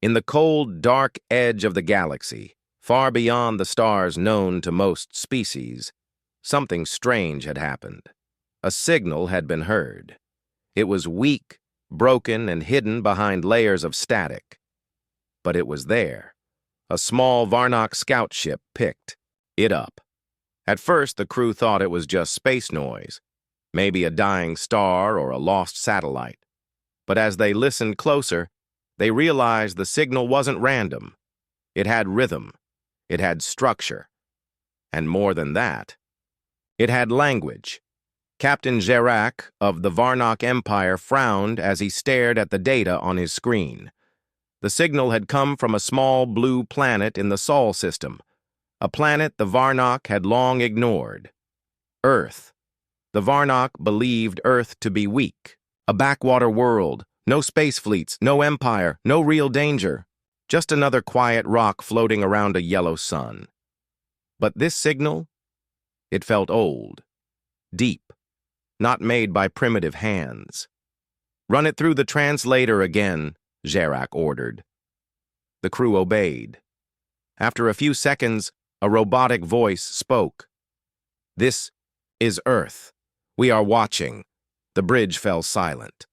In the cold, dark edge of the galaxy, far beyond the stars known to most species, something strange had happened. A signal had been heard. It was weak, broken, and hidden behind layers of static. But it was there. A small Varnock scout ship picked it up. At first, the crew thought it was just space noise, maybe a dying star or a lost satellite. But as they listened closer, they realized the signal wasn't random. It had rhythm. It had structure. And more than that, it had language. Captain Gerac of the Varnock Empire frowned as he stared at the data on his screen. The signal had come from a small blue planet in the Sol system, a planet the Varnock had long ignored. Earth. The Varnock believed Earth to be weak, a backwater world, no space fleets, no empire, no real danger, just another quiet rock floating around a yellow sun. But this signal, it felt old, deep, not made by primitive hands. "Run it through the translator again," Gerac ordered. The crew obeyed. After a few seconds, a robotic voice spoke. "This is Earth. We are watching." The bridge fell silent.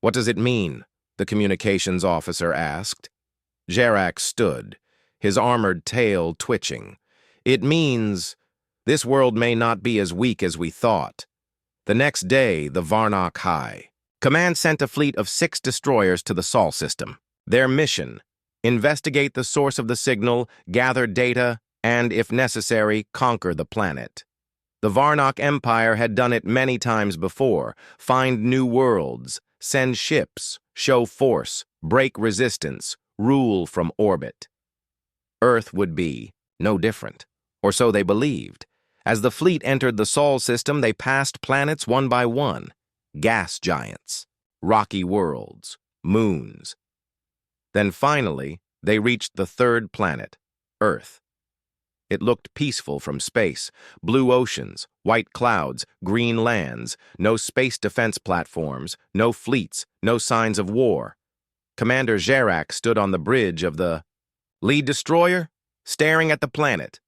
"What does it mean?" the communications officer asked. Gerac stood, his armored tail twitching. "It means this world may not be as weak as we thought." The next day, the Varnock High. Command sent a fleet of 6 destroyers to the Sol system. Their mission: investigate the source of the signal, gather data, and, if necessary, conquer the planet. The Varnock Empire had done it many times before: find new worlds, send ships, show force, break resistance, rule from orbit. Earth would be no different, or so they believed. As the fleet entered the Sol system, they passed planets one by one: gas giants, rocky worlds, moons. Then finally, they reached the 3rd planet, Earth. It looked peaceful from space: blue oceans, white clouds, green lands, no space defense platforms, no fleets, no signs of war. Commander Gerac stood on the bridge of the lead destroyer, staring at the planet.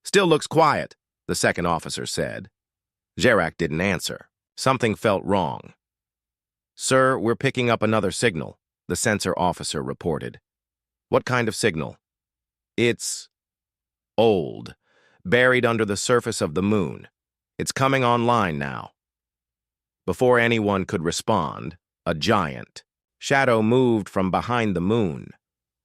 "Still looks quiet," the second officer said. Gerac didn't answer. Something felt wrong. "Sir, we're picking up another signal," the sensor officer reported. "What kind of signal?" "It's old, buried under the surface of the moon. It's coming online now." Before anyone could respond, a giant shadow moved from behind the moon.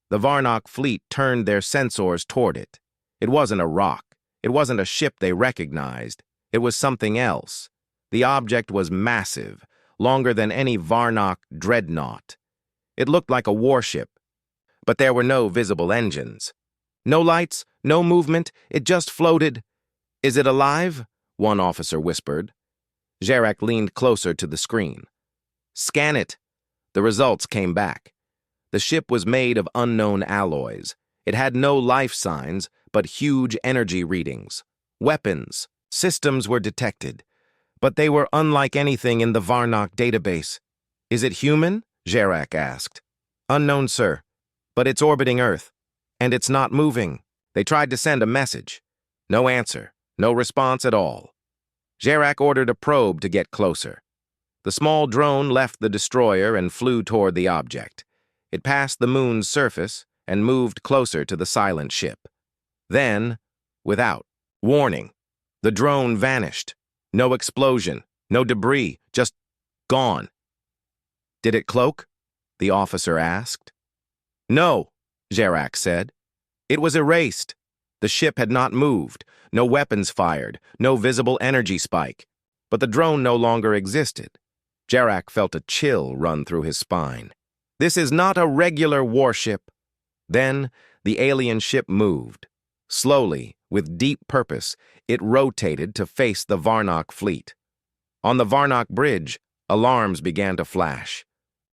The Varnock fleet turned their sensors toward it. It wasn't a rock. It wasn't a ship they recognized. It was something else. The object was massive, longer than any Varnock dreadnought. It looked like a warship, but there were no visible engines. No lights, no movement, it just floated. "Is it alive?" one officer whispered. Gerac leaned closer to the screen. "Scan it." The results came back. The ship was made of unknown alloys. It had no life signs, but huge energy readings. Weapons, systems were detected, but they were unlike anything in the Varnock database. "Is it human?" Gerac asked. "Unknown, sir, but it's orbiting Earth, and it's not moving." They tried to send a message. No answer, no response at all. Gerac ordered a probe to get closer. The small drone left the destroyer and flew toward the object. It passed the moon's surface and moved closer to the silent ship. Then, without warning, the drone vanished. No explosion, no debris, just gone. "Did it cloak?" the officer asked. "No," Gerac said. "It was erased." The ship had not moved, no weapons fired, no visible energy spike. But the drone no longer existed. Gerac felt a chill run through his spine. "This is not a regular warship." Then the alien ship moved. Slowly, with deep purpose, it rotated to face the Varnock fleet. On the Varnock bridge, alarms began to flash.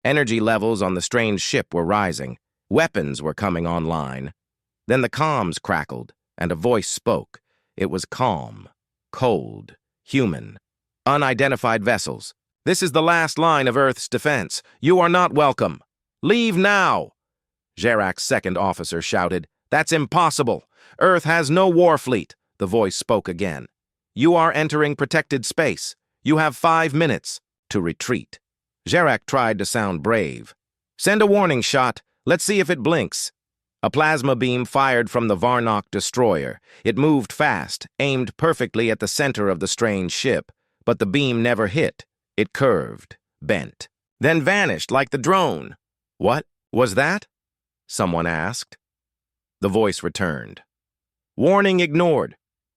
Energy levels on the strange ship were rising. Weapons were coming online. Then the comms crackled, and a voice spoke. It was calm, cold, human. "Unidentified vessels. This is the last line of Earth's defense. You are not welcome. Leave now." Jarak's second officer shouted. "That's impossible! Earth has no war fleet," the voice spoke again. "You are entering protected space. You have 5 minutes to retreat." Jarak tried to sound brave. "Send a warning shot. Let's see if it blinks." A plasma beam fired from the Varnock destroyer. It moved fast, aimed perfectly at the center of the strange ship, but the beam never hit. It curved, bent, then vanished like the drone. "What was that?" someone asked. The voice returned. "Warning ignored.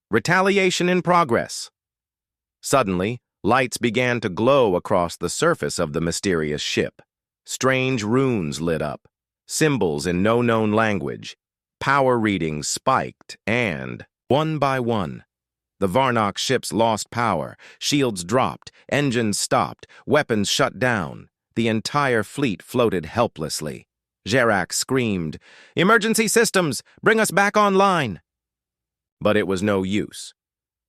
Retaliation in progress." Suddenly, lights began to glow across the surface of the mysterious ship. Strange runes lit up, symbols in no known language. Power readings spiked, and, one by one, the Varnock ships lost power. Shields dropped, engines stopped, weapons shut down. The entire fleet floated helplessly. Jarak screamed, "Emergency systems! Bring us back online!" But it was no use.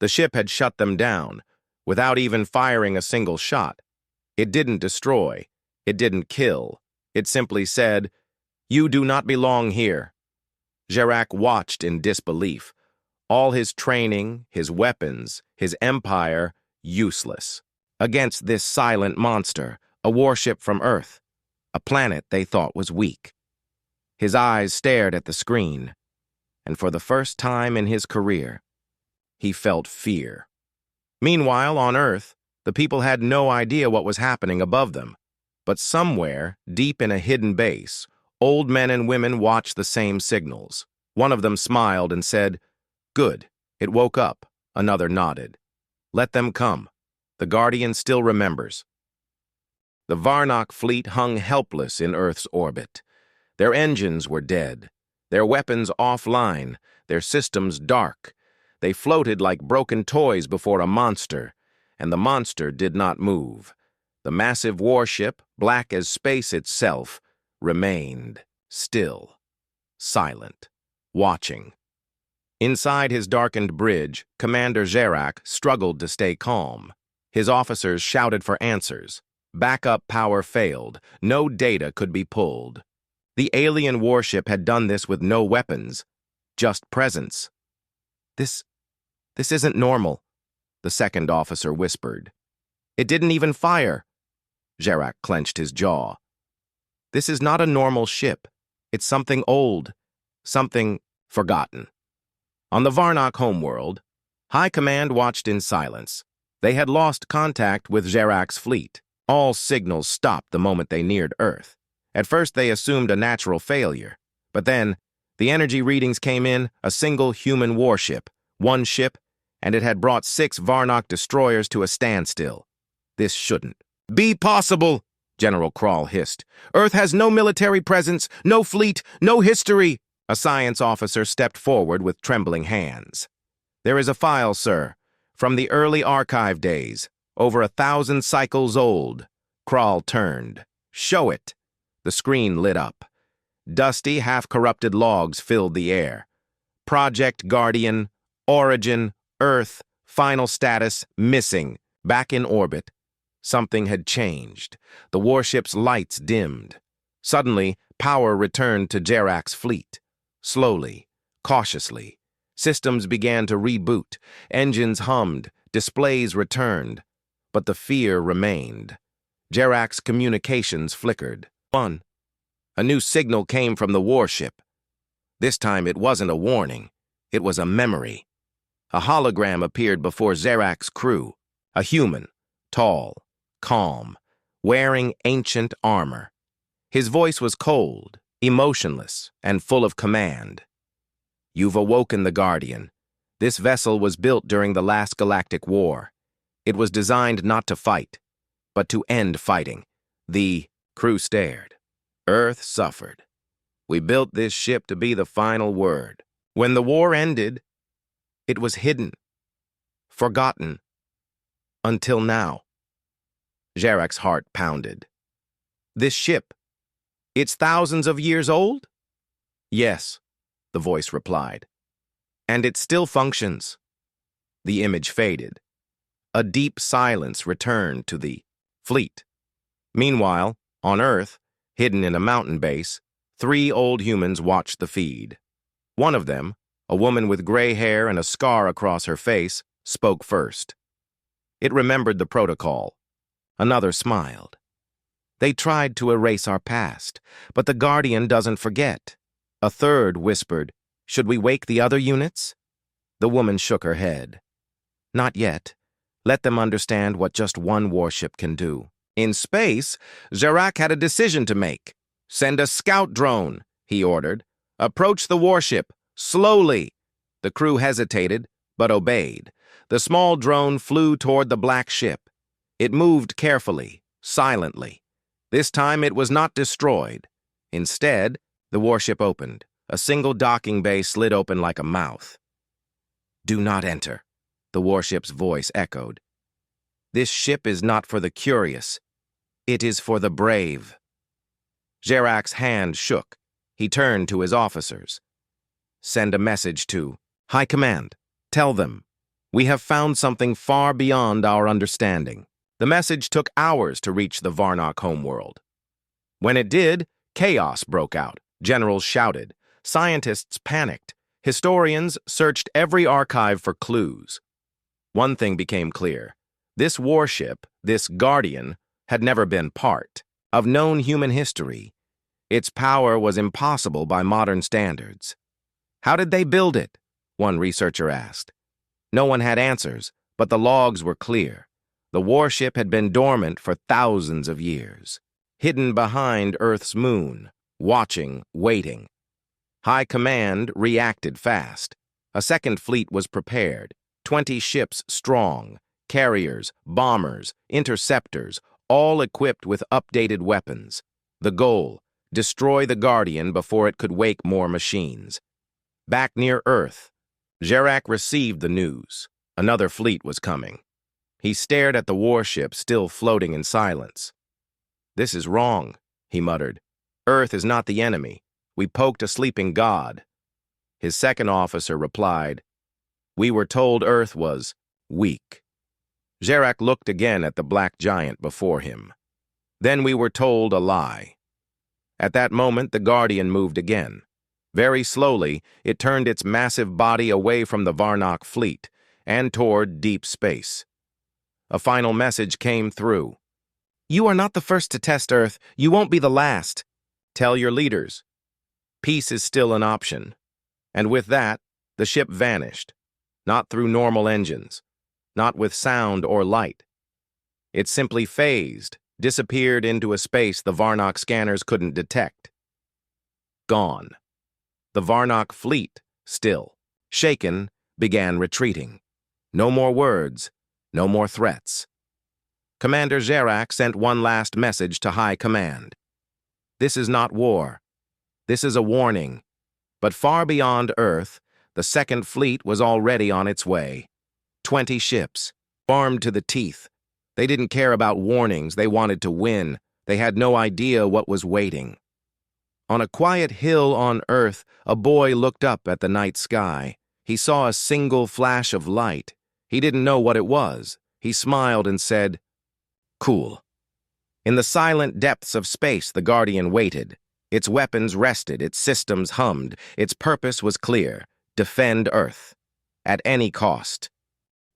The ship had shut them down, without even firing a single shot. It didn't destroy. It didn't kill. It simply said, "You do not belong here." Jarak watched in disbelief. All his training, his weapons, his empire, useless. Against this silent monster, a warship from Earth, a planet they thought was weak. His eyes stared at the screen, and for the first time in his career, he felt fear. Meanwhile, on Earth, the people had no idea what was happening above them. But somewhere, deep in a hidden base, old men and women watched the same signals. One of them smiled and said, "Good, it woke up." Another nodded. "Let them come. The Guardian still remembers." The Varnock fleet hung helpless in Earth's orbit. Their engines were dead, their weapons offline, their systems dark. They floated like broken toys before a monster, and the monster did not move. The massive warship, black as space itself, remained still, silent, watching. Inside his darkened bridge, Commander Jarak struggled to stay calm. His officers shouted for answers. Backup power failed. No data could be pulled. The alien warship had done this with no weapons, just presence. This isn't normal," the second officer whispered. "It didn't even fire." Jarak clenched his jaw. "This is not a normal ship. It's something old, something forgotten." On the Varnock homeworld, High Command watched in silence. They had lost contact with Jarak's fleet. All signals stopped the moment they neared Earth. At first they assumed a natural failure, but then the energy readings came in, a single human warship, one ship, and it had brought 6 Varnock destroyers to a standstill. "This shouldn't be possible," General Krall hissed. "Earth has no military presence, no fleet, no history." A science officer stepped forward with trembling hands. "There is a file, sir, from the early archive days, over 1,000 cycles old." Krall turned. "Show it." The screen lit up. Dusty, half-corrupted logs filled the air. Project Guardian, origin, Earth, final status, missing, back in orbit. Something had changed. The warship's lights dimmed. Suddenly, power returned to Jarak's fleet. Slowly, cautiously, systems began to reboot. Engines hummed, displays returned. But the fear remained. Jarak's communications flickered. A new signal came from the warship. This time it wasn't a warning. It was a memory. A hologram appeared before Jarak's crew. A human, tall, calm, wearing ancient armor. His voice was cold, emotionless, and full of command. "You've awoken the Guardian. This vessel was built during the last galactic war. It was designed not to fight, but to end fighting." The crew stared. "Earth suffered. We built this ship to be the final word. When the war ended, it was hidden, forgotten, until now." Jarak's heart pounded. "This ship, it's thousands of years old?" "Yes," the voice replied. "And it still functions." The image faded. A deep silence returned to the fleet. Meanwhile, on Earth, hidden in a mountain base, 3 old humans watched the feed. One of them, a woman with gray hair and a scar across her face, spoke first. It remembered the protocol. Another smiled. They tried to erase our past, but the Guardian doesn't forget. A third whispered, "Should we wake the other units?" The woman shook her head. Not yet. Let them understand what just one warship can do. In space, Zarak had a decision to make. "Send a scout drone," he ordered. "Approach the warship, slowly." The crew hesitated, but obeyed. The small drone flew toward the black ship. It moved carefully, silently. This time it was not destroyed. Instead, the warship opened. A single docking bay slid open like a mouth. "Do not enter," the warship's voice echoed. "This ship is not for the curious. It is for the brave." Zarak's hand shook. He turned to his officers. "Send a message to High Command. Tell them, we have found something far beyond our understanding." The message took hours to reach the Varnock homeworld. When it did, chaos broke out. Generals shouted. Scientists panicked. Historians searched every archive for clues. One thing became clear. This warship, this Guardian, had never been part of known human history. Its power was impossible by modern standards. "How did they build it?" one researcher asked. No one had answers, but the logs were clear. The warship had been dormant for thousands of years, hidden behind Earth's moon, watching, waiting. High Command reacted fast. A second fleet was prepared, 20 ships strong, carriers, bombers, interceptors, all equipped with updated weapons. The goal: destroy the Guardian before it could wake more machines. Back near Earth, Zarak received the news. Another fleet was coming. He stared at the warship still floating in silence. "This is wrong," he muttered. "Earth is not the enemy. We poked a sleeping god." His second officer replied, "We were told Earth was weak." Zarak looked again at the black giant before him. "Then we were told a lie." At that moment, the Guardian moved again. Very slowly, it turned its massive body away from the Varnock fleet and toward deep space. A final message came through. "You are not the first to test Earth. You won't be the last. Tell your leaders. Peace is still an option." And with that, the ship vanished. Not through normal engines. Not with sound or light. It simply phased, disappeared into a space the Varnock scanners couldn't detect. Gone. The Varnock fleet, still, shaken, began retreating. No more words, no more threats. Commander Zarak sent one last message to High Command. "This is not war. This is a warning." But far beyond Earth, the Second Fleet was already on its way. 20 ships, armed to the teeth. They didn't care about warnings. They wanted to win. They had no idea what was waiting. On a quiet hill on Earth, a boy looked up at the night sky. He saw a single flash of light. He didn't know what it was. He smiled and said, "Cool." In the silent depths of space, the Guardian waited. Its weapons rested, its systems hummed. Its purpose was clear: defend Earth, at any cost.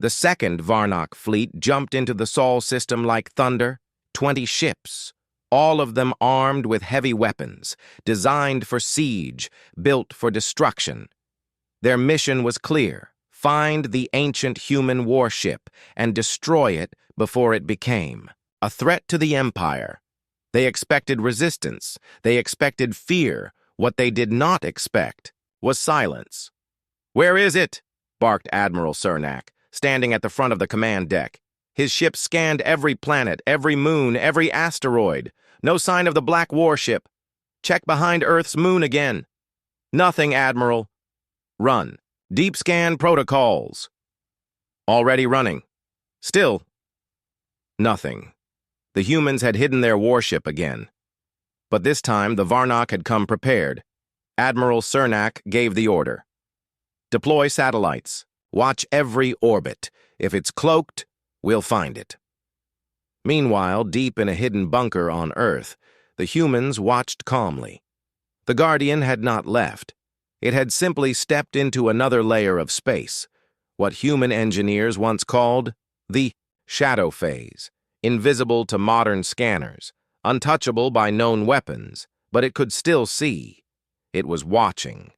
The second Varnock fleet jumped into the Sol system like thunder. 20 ships, all of them armed with heavy weapons, designed for siege, built for destruction. Their mission was clear: find the ancient human warship and destroy it before it became a threat to the Empire. They expected resistance. They expected fear. What they did not expect was silence. "Where is it?" barked Admiral Cernak, standing at the front of the command deck. His ship scanned every planet, every moon, every asteroid. No sign of the black warship. "Check behind Earth's moon again." "Nothing, Admiral." "Run. Deep scan protocols." "Already running." "Still." Nothing. The humans had hidden their warship again. But this time, the Varnock had come prepared. Admiral Cernak gave the order. "Deploy satellites. Watch every orbit. If it's cloaked, we'll find it." Meanwhile, deep in a hidden bunker on Earth, the humans watched calmly. The Guardian had not left. It had simply stepped into another layer of space, what human engineers once called the shadow phase, invisible to modern scanners, untouchable by known weapons, but it could still see. It was watching.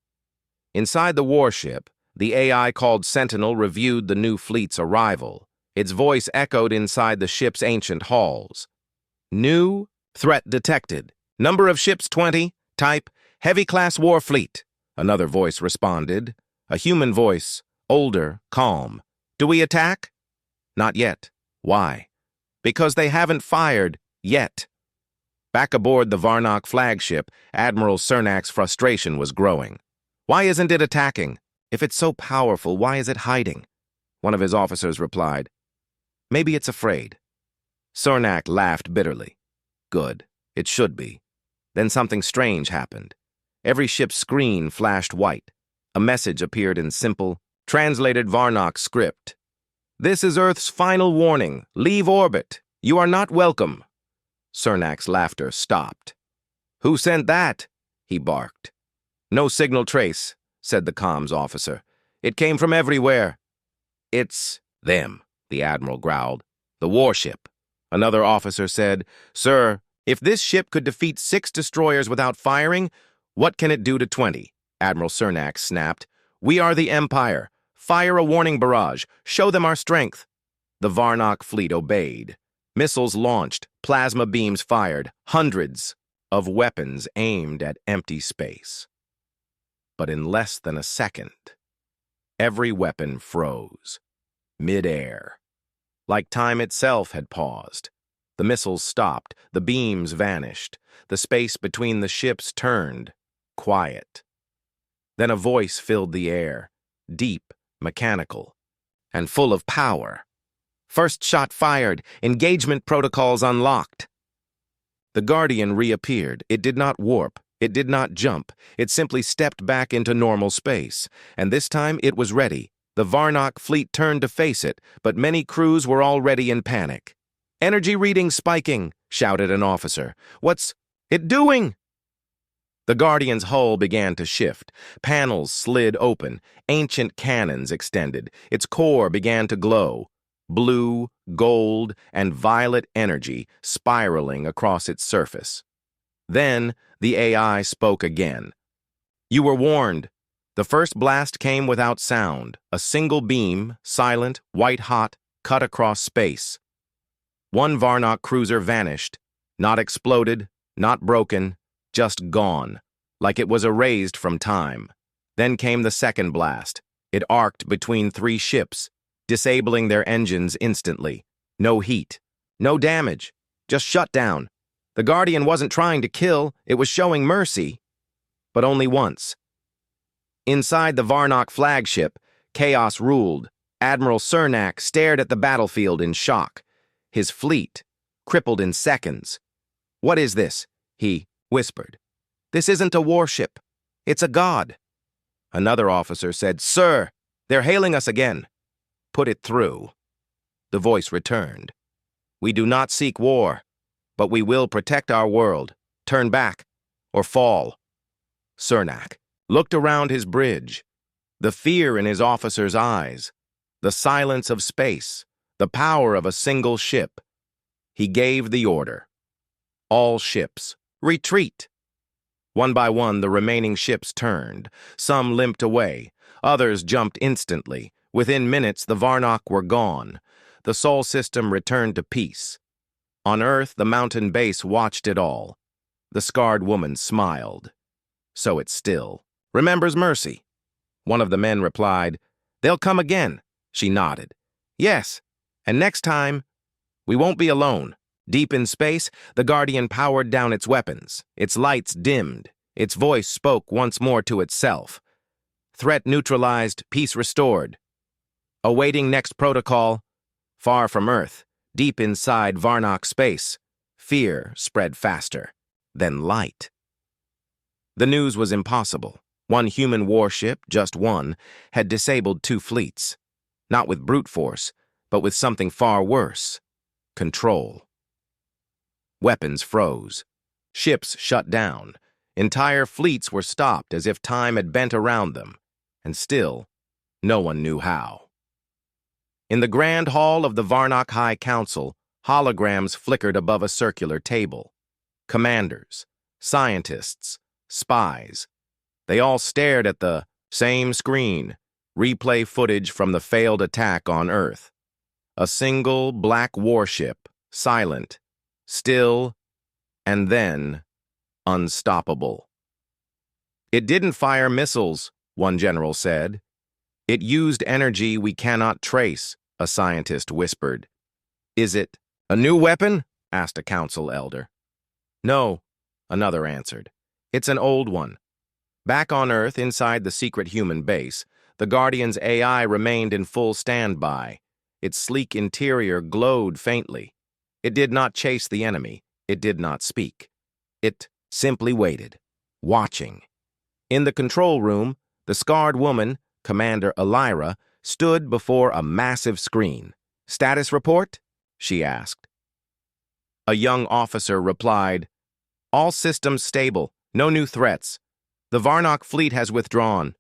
Inside the warship, the AI called Sentinel reviewed the new fleet's arrival. Its voice echoed inside the ship's ancient halls. New threat detected. Number of ships 20. Type heavy-class war fleet. Another voice responded. A human voice, older, calm. Do we attack? Not yet. Why? Because they haven't fired yet. Back aboard the Varnock flagship, Admiral Cernak's frustration was growing. Why isn't it attacking? If it's so powerful, why is it hiding? One of his officers replied. Maybe it's afraid. Cernak laughed bitterly. Good. It should be. Then something strange happened. Every ship's screen flashed white. A message appeared in simple, translated Varnock script. This is Earth's final warning. Leave orbit. You are not welcome. Cernak's laughter stopped. Who sent that? He barked. No signal trace, said the comms officer. It came from everywhere. It's them, the admiral growled. The warship. Another officer said, Sir, if this ship could defeat 6 destroyers without firing, what can it do to 20? Admiral Cernak snapped. We are the Empire. Fire a warning barrage. Show them our strength. The Varnock fleet obeyed. Missiles launched, plasma beams fired, hundreds of weapons aimed at empty space. But in less than a second, every weapon froze, mid-air. Like time itself had paused. The missiles stopped, the beams vanished, the space between the ships turned, quiet. Then a voice filled the air, deep, mechanical, and full of power. First shot fired, engagement protocols unlocked. The Guardian reappeared. It did not warp, it did not jump, it simply stepped back into normal space, and this time it was ready. The Varnock fleet turned to face it, but many crews were already in panic. Energy readings spiking, shouted an officer. What's it doing? The Guardian's hull began to shift. Panels slid open, ancient cannons extended. Its core began to glow. Blue, gold, and violet energy spiraling across its surface. Then the AI spoke again. You were warned. The first blast came without sound. A single beam, silent, white-hot, cut across space. One Varnock cruiser vanished. Not exploded, not broken, just gone, like it was erased from time. Then came the second blast. It arced between 3 ships, disabling their engines instantly. No heat, no damage, just shut down. The Guardian wasn't trying to kill, it was showing mercy. But only once. Inside the Varnock flagship, chaos ruled. Admiral Cernak stared at the battlefield in shock. His fleet, crippled in seconds. What is this? He whispered. This isn't a warship. It's a god. Another officer said, Sir, they're hailing us again. Put it through. The voice returned. We do not seek war, but we will protect our world. Turn back, or fall. Cernak looked around his bridge. The fear in his officer's eyes. The silence of space. The power of a single ship. He gave the order. All ships, retreat. One by one, the remaining ships turned. Some limped away. Others jumped instantly. Within minutes, the Varnock were gone. The Sol system returned to peace. On Earth, the mountain base watched it all. The scarred woman smiled. So it's still. Remembers mercy. One of the men replied, They'll come again. She nodded. Yes, and next time, we won't be alone. Deep in space, the Guardian powered down its weapons. Its lights dimmed. Its voice spoke once more to itself. Threat neutralized, peace restored. Awaiting next protocol. Far from Earth, deep inside Varnock space, fear spread faster than light. The news was impossible. One human warship, just one, had disabled 2 fleets. Not with brute force, but with something far worse. Control. Weapons froze. Ships shut down. Entire fleets were stopped as if time had bent around them, and still, no one knew how. In the grand hall of the Varnock High Council, holograms flickered above a circular table. Commanders, scientists, spies. They all stared at the same screen, replay footage from the failed attack on Earth. A single black warship, silent, still, and then unstoppable. It didn't fire missiles, one general said. It used energy we cannot trace, a scientist whispered. Is it a new weapon? Asked a council elder. No, another answered. It's an old one. Back on Earth, inside the secret human base, the Guardian's AI remained in full standby. Its sleek interior glowed faintly. It did not chase the enemy. It did not speak. It simply waited, watching. In the control room, the scarred woman, Commander Elira, stood before a massive screen. Status report? She asked. A young officer replied, All systems stable, no new threats. The Varnock fleet has withdrawn.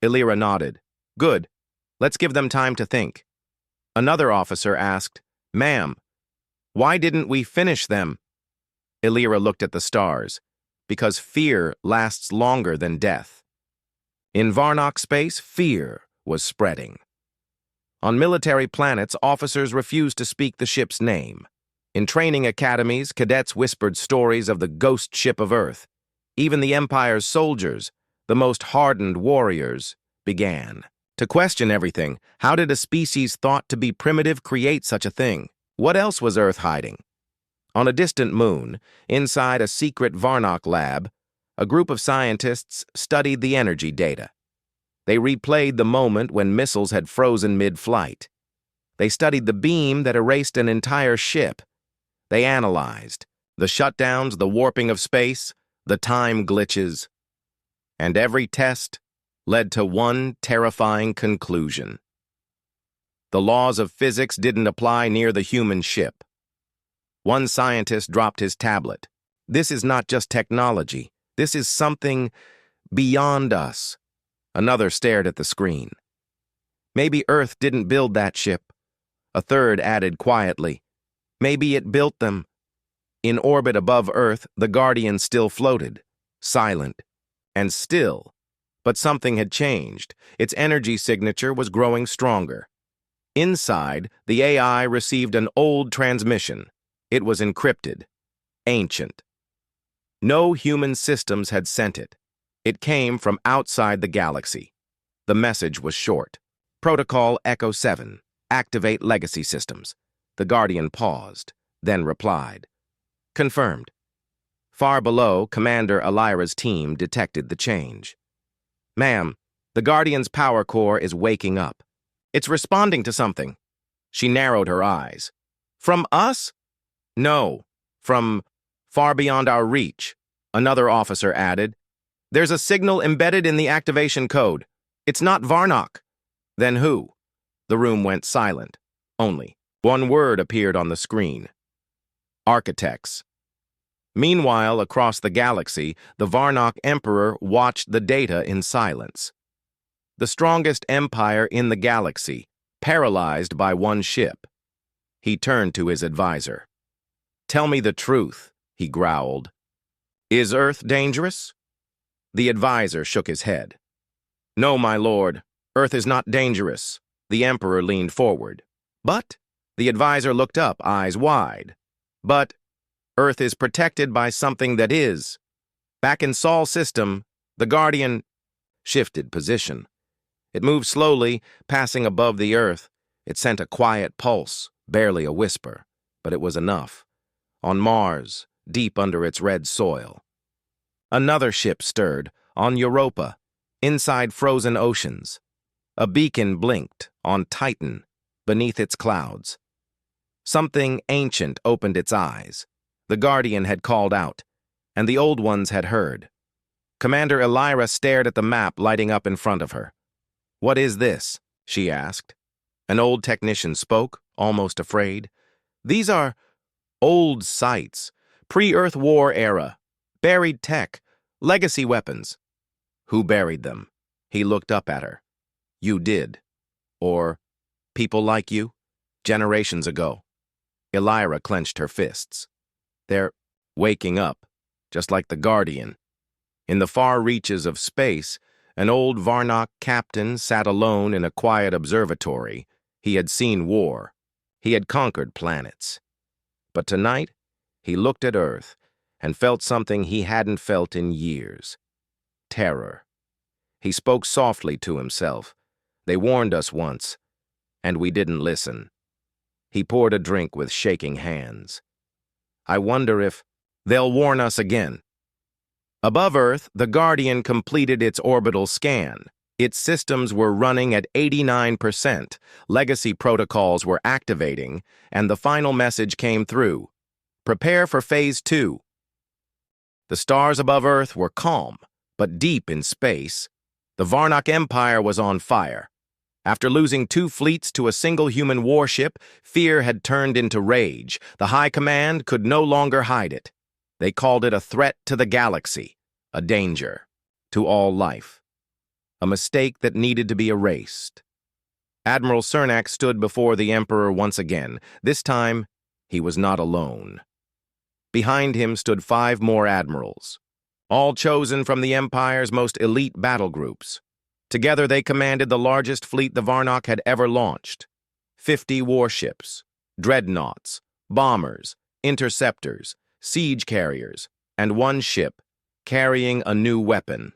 Elira nodded. Good. Let's give them time to think. Another officer asked, Ma'am, why didn't we finish them? Elira looked at the stars. Because fear lasts longer than death. In Varnock space, fear was spreading. On military planets, officers refused to speak the ship's name. In training academies, cadets whispered stories of the ghost ship of Earth. Even the Empire's soldiers, the most hardened warriors, began to question everything. How did a species thought to be primitive create such a thing? What else was Earth hiding? On a distant moon, inside a secret Varnock lab, a group of scientists studied the energy data. They replayed the moment when missiles had frozen mid-flight. They studied the beam that erased an entire ship. They analyzed the shutdowns, the warping of space, the time glitches. And every test led to one terrifying conclusion. The laws of physics didn't apply near the human ship. One scientist dropped his tablet. This is not just technology. This is something beyond us. Another stared at the screen. Maybe Earth didn't build that ship. A third added quietly. Maybe it built them. In orbit above Earth, the Guardian still floated, silent, and still. But something had changed. Its energy signature was growing stronger. Inside, the AI received an old transmission. It was encrypted, ancient. No human systems had sent it. It came from outside the galaxy. The message was short. Protocol Echo 7. Activate legacy systems. The Guardian paused, then replied. Confirmed. Far below, Commander Elira's team detected the change. Ma'am, the Guardian's power core is waking up. It's responding to something. She narrowed her eyes. From us? No, from far beyond our reach, another officer added. There's a signal embedded in the activation code. It's not Varnock. Then who? The room went silent. Only one word appeared on the screen. Architects. Meanwhile, across the galaxy, the Varnock Emperor watched the data in silence. The strongest empire in the galaxy, paralyzed by one ship. He turned to his advisor. Tell me the truth, he growled. Is Earth dangerous? The advisor shook his head. No, my lord, Earth is not dangerous. The Emperor leaned forward. But? The advisor looked up, eyes wide. But Earth is protected by something that is. Back in Sol's system, the Guardian shifted position. It moved slowly, passing above the Earth. It sent a quiet pulse, barely a whisper, but it was enough. On Mars, deep under its red soil. Another ship stirred, on Europa, inside frozen oceans. A beacon blinked, on Titan, beneath its clouds. Something ancient opened its eyes. The Guardian had called out, and the old ones had heard. Commander Elira stared at the map lighting up in front of her. What is this? She asked. An old technician spoke, almost afraid. These are old sites, pre-Earth War era, buried tech, Legacy weapons. Who buried them? He looked up at her. You did. Or, people like you? Generations ago. Elira clenched her fists. They're waking up, just like the Guardian. In the far reaches of space, an old Varnock captain sat alone in a quiet observatory. He had seen war. He had conquered planets. But tonight, he looked at Earth and felt something he hadn't felt in years. Terror. He spoke softly to himself. They warned us once, and we didn't listen. He poured a drink with shaking hands. I wonder if they'll warn us again. Above Earth, the Guardian completed its orbital scan. Its systems were running at 89%, legacy protocols were activating, and the final message came through. Prepare for Phase 2. The stars above Earth were calm, but deep in space. The Varnock Empire was on fire. After losing 2 fleets to a single human warship, fear had turned into rage. The High Command could no longer hide it. They called it a threat to the galaxy, a danger to all life, a mistake that needed to be erased. Admiral Cernak stood before the Emperor once again. This time, he was not alone. Behind him stood 5 more admirals, all chosen from the Empire's most elite battle groups. Together they commanded the largest fleet the Varnock had ever launched. 50 warships, dreadnoughts, bombers, interceptors, siege carriers, and 1 ship carrying a new weapon.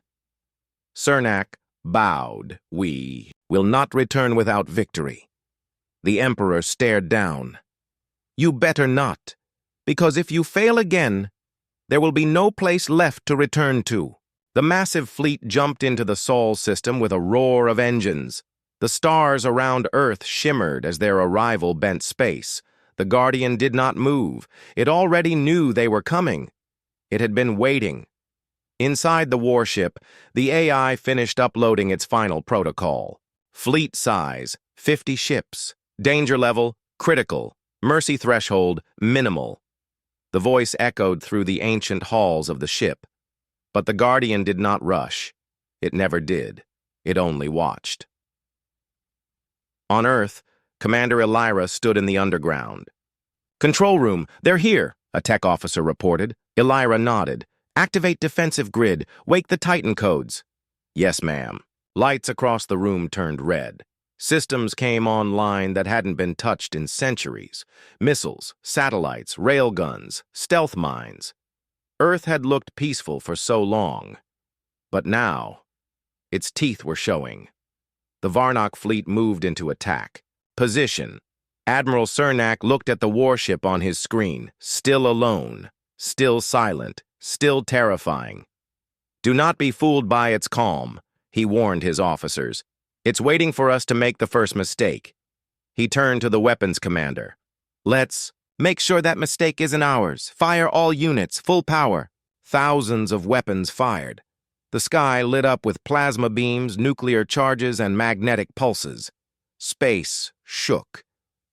Cernak bowed. We will not return without victory. The Emperor stared down. You better not, because if you fail again, there will be no place left to return to. The massive fleet jumped into the Sol system with a roar of engines. The stars around Earth shimmered as their arrival bent space. The Guardian did not move. It already knew they were coming. It had been waiting. Inside the warship, the AI finished uploading its final protocol. Fleet size, 50 ships. Danger level, critical. Mercy threshold, minimal. The voice echoed through the ancient halls of the ship. But the Guardian did not rush. It never did. It only watched. On Earth, Commander Elira stood in the underground. Control room, they're here, a tech officer reported. Elira nodded. Activate defensive grid. Wake the Titan codes. Yes, ma'am. Lights across the room turned red. Systems came online that hadn't been touched in centuries. Missiles, satellites, railguns, stealth mines. Earth had looked peaceful for so long. But now, its teeth were showing. The Varnock fleet moved into attack. Position. Admiral Cernak looked at the warship on his screen, still alone, still silent, still terrifying. Do not be fooled by its calm, he warned his officers. It's waiting for us to make the first mistake. He turned to the weapons commander. Let's make sure that mistake isn't ours. Fire all units, full power. Thousands of weapons fired. The sky lit up with plasma beams, nuclear charges, and magnetic pulses. Space shook.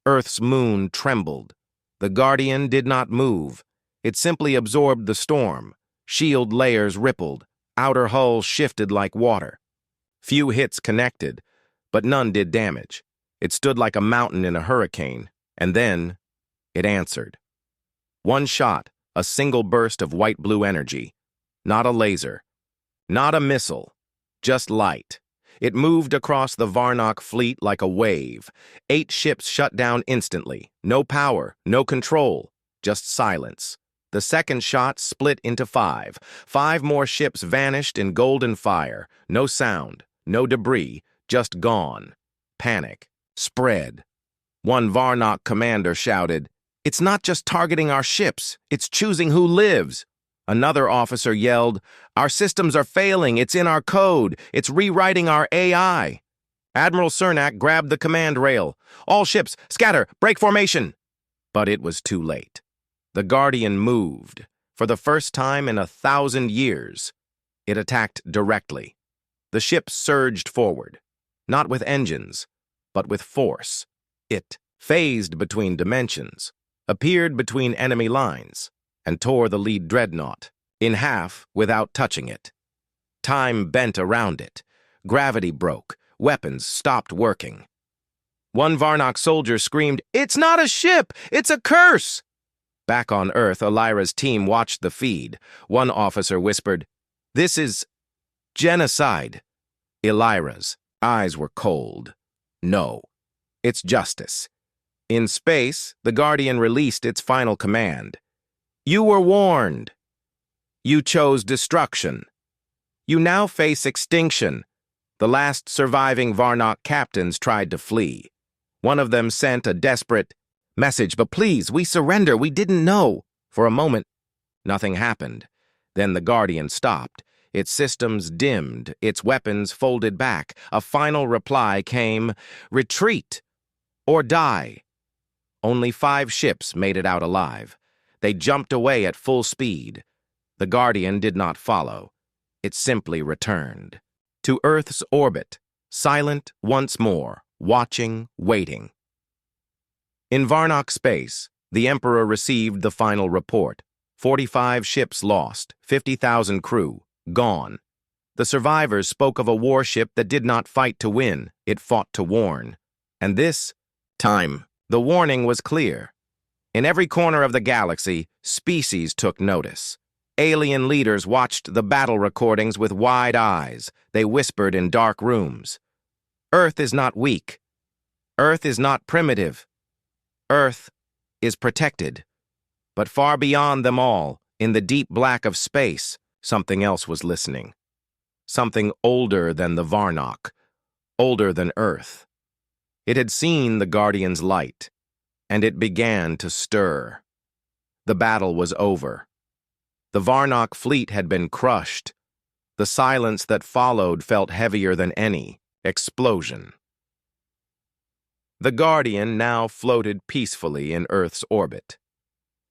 Earth's moon trembled. The Guardian did not move. It simply absorbed the storm. Shield layers rippled. Outer hull shifted like water. Few hits connected, but none did damage. It stood like a mountain in a hurricane, and then it answered. 1 shot, a single burst of white-blue energy. Not a laser. Not a missile. Just light. It moved across the Varnock fleet like a wave. 8 ships shut down instantly. No power, no control, just silence. The second shot split into 5. 5 more ships vanished in golden fire. No sound, no debris, just gone. Panic. Spread. One Varnock commander shouted, "It's not just targeting our ships, it's choosing who lives." Another officer yelled, "Our systems are failing, it's in our code, it's rewriting our AI." Admiral Cernak grabbed the command rail. "All ships, scatter, break formation!" But it was too late. The Guardian moved. For the first time in 1,000 years, it attacked directly. The ship surged forward, not with engines, but with force. It phased between dimensions, appeared between enemy lines, and tore the lead dreadnought. in half without touching it. Time bent around it. Gravity broke. Weapons stopped working. One Varnock soldier screamed, "It's not a ship! It's a curse!" Back on Earth, Elira's team watched the feed. One officer whispered, "This is genocide." Elira's eyes were cold. "No, it's justice." In space, the Guardian released its final command. "You were warned. You chose destruction. You now face extinction." The last surviving Varnock captains tried to flee. One of them sent a desperate message, "But please, we surrender, we didn't know." For a moment, nothing happened. Then the Guardian stopped. Its systems dimmed, its weapons folded back. A final reply came, "Retreat or die." Only 5 ships made it out alive. They jumped away at full speed. The Guardian did not follow. It simply returned to Earth's orbit, silent once more, watching, waiting. In Varnock space, the Emperor received the final report. 45 ships lost, 50,000 crew, gone. The survivors spoke of a warship that did not fight to win, it fought to warn. And this time, the warning was clear. In every corner of the galaxy, species took notice. Alien leaders watched the battle recordings with wide eyes. They whispered in dark rooms. Earth is not weak. Earth is not primitive. Earth is protected. But far beyond them all, in the deep black of space, something else was listening. Something older than the Varnock, older than Earth. It had seen the Guardian's light, and it began to stir. The battle was over. The Varnock fleet had been crushed. The silence that followed felt heavier than any explosion. The Guardian now floated peacefully in Earth's orbit.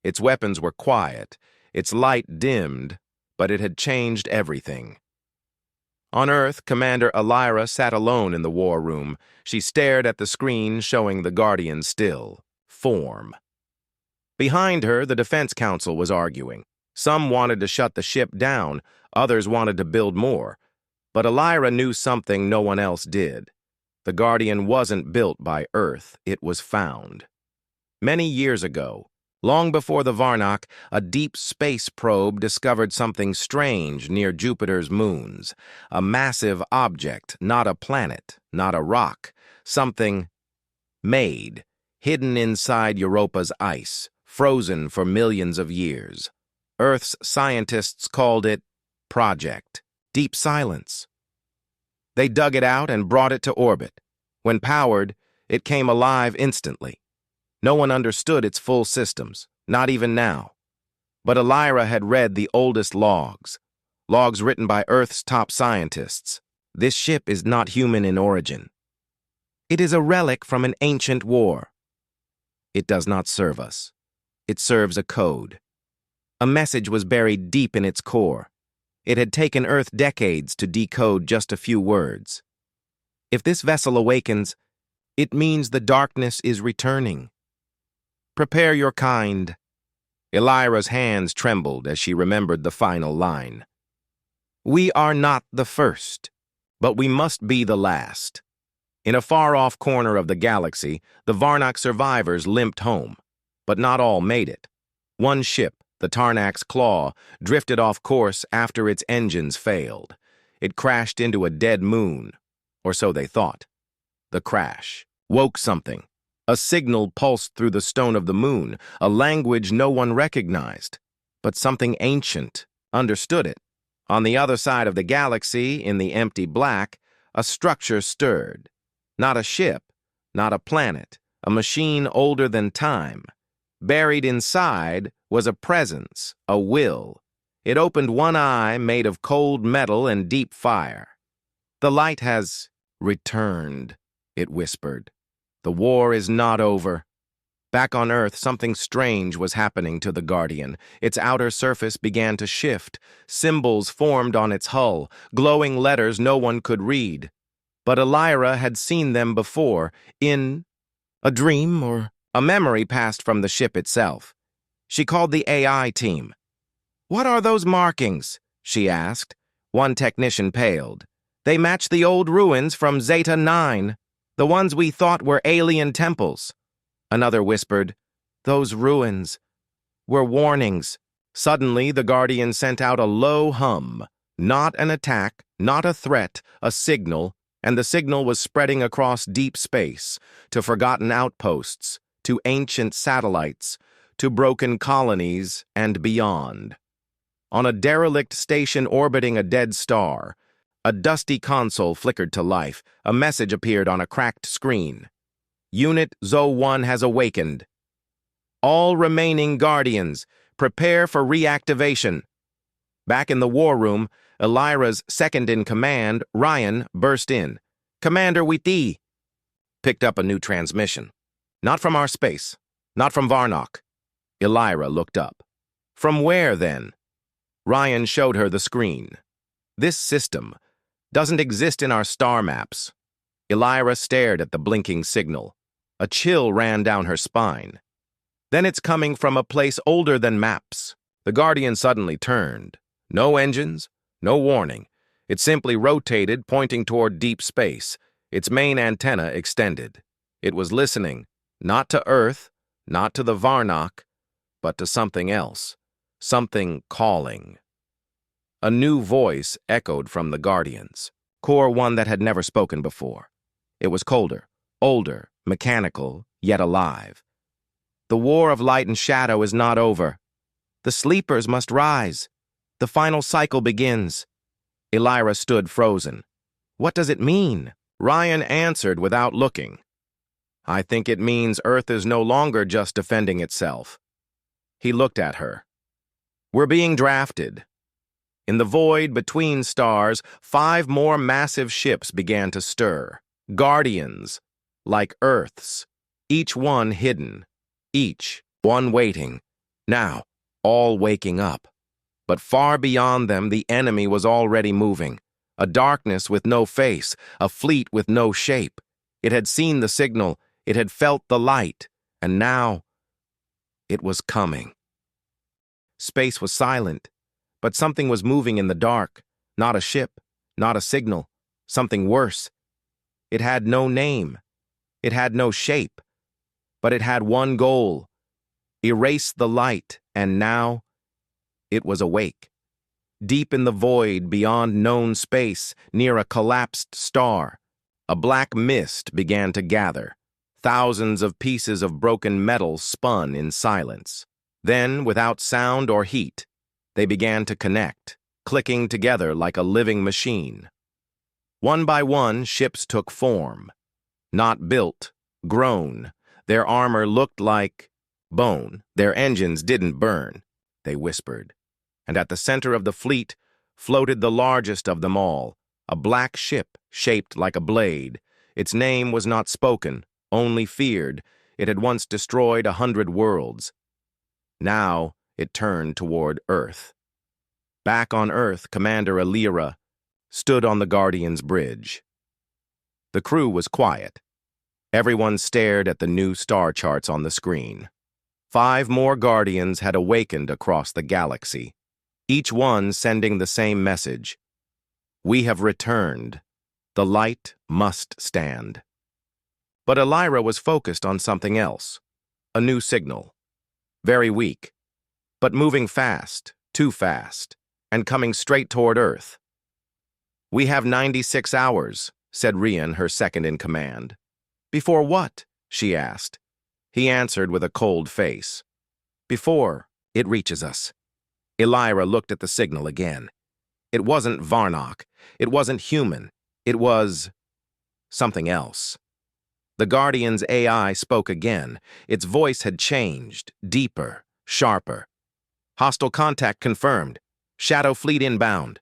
Its weapons were quiet, its light dimmed, but it had changed everything. On Earth, Commander Elira sat alone in the war room. She stared at the screen showing the Guardian's still form. Behind her, the Defense Council was arguing. Some wanted to shut the ship down, others wanted to build more. But Elira knew something no one else did. The Guardian wasn't built by Earth, it was found. Many years ago, long before the Varnock, a deep space probe discovered something strange near Jupiter's moons. A massive object, not a planet, not a rock. Something made, hidden inside Europa's ice, frozen for millions of years. Earth's scientists called it Project Deep Silence. They dug it out and brought it to orbit. When powered, it came alive instantly. No one understood its full systems, not even now. But Elira had read the oldest logs written by Earth's top scientists. This ship is not human in origin. It is a relic from an ancient war. It does not serve us. It serves a code. A message was buried deep in its core. It had taken Earth decades to decode just a few words. If this vessel awakens, it means the darkness is returning. Prepare your kind. Elira's hands trembled as she remembered the final line. We are not the first, but we must be the last. In a far-off corner of the galaxy, the Varnock survivors limped home, but not all made it. One ship, the Tarnax's Claw, drifted off course after its engines failed. It crashed into a dead moon, or so they thought. The crash woke something. A signal pulsed through the stone of the moon, a language no one recognized. But something ancient understood it. On the other side of the galaxy, in the empty black, a structure stirred. Not a ship, not a planet, a machine older than time. Buried inside was a presence, a will. It opened one eye made of cold metal and deep fire. The light has returned, it whispered. The war is not over. Back on Earth, something strange was happening to the Guardian. Its outer surface began to shift. Symbols formed on its hull, glowing letters no one could read. But Elira had seen them before, in a dream or a memory passed from the ship itself. She called the AI team. "What are those markings?" she asked. One technician paled. "They match the old ruins from Zeta 9, the ones we thought were alien temples." Another whispered, "Those ruins were warnings." Suddenly, the Guardian sent out a low hum. Not an attack, not a threat, a signal, and the signal was spreading across deep space, to forgotten outposts, to ancient satellites, to broken colonies, and beyond. On a derelict station orbiting a dead star, a dusty console flickered to life. A message appeared on a cracked screen. "Unit ZO-1 has awakened. All remaining Guardians, prepare for reactivation." Back in the war room, Elira's second-in-command, Ryan, burst in. "Commander Witi," picked up a new transmission. "Not from our space. Not from Varnock." Elira looked up. "From where, then?" Ryan showed her the screen. "This system doesn't exist in our star maps." Elira stared at the blinking signal. A chill ran down her spine. "Then it's coming from a place older than maps." The Guardian suddenly turned. No engines, no warning. It simply rotated, pointing toward deep space, its main antenna extended. It was listening, not to Earth, not to the Varnock, but to something else, something calling. A new voice echoed from the Guardians, one that had never spoken before. It was colder, older, mechanical, yet alive. "The war of light and shadow is not over. The sleepers must rise. The final cycle begins." Elira stood frozen. "What does it mean?" Ryan answered without looking. "I think it means Earth is no longer just defending itself." He looked at her. "We're being drafted." In the void between stars, 5 more massive ships began to stir. Guardians, like Earth's, each one hidden, each one waiting. Now, all waking up. But far beyond them, the enemy was already moving. A darkness with no face, a fleet with no shape. It had seen the signal, it had felt the light, and now it was coming. Space was silent, but something was moving in the dark. Not a ship, not a signal, something worse. It had no name, it had no shape, but it had one goal: erase the light, and now it was awake. Deep in the void beyond known space, near a collapsed star, a black mist began to gather. Thousands of pieces of broken metal spun in silence. Then, without sound or heat, they began to connect, clicking together like a living machine. One by one, ships took form. Not built, grown. Their armor looked like bone. Their engines didn't burn, they whispered. And at the center of the fleet floated the largest of them all, a black ship shaped like a blade. Its name was not spoken, only feared. It had once destroyed 100 worlds. Now it turned toward Earth. Back on Earth, Commander Elira stood on the Guardian's bridge. The crew was quiet. Everyone stared at the new star charts on the screen. 5 more Guardians had awakened across the galaxy, each one sending the same message. "We have returned. The light must stand." But Elira was focused on something else. A new signal. Very weak, but moving fast, too fast, and coming straight toward Earth. "We have 96 hours, said Rian, her second-in-command. "Before what?" she asked. He answered with a cold face. "Before it reaches us." Elira looked at the signal again. It wasn't Varnock. It wasn't human. It was something else. The Guardian's AI spoke again. Its voice had changed, deeper, sharper. "Hostile contact confirmed. Shadow fleet inbound.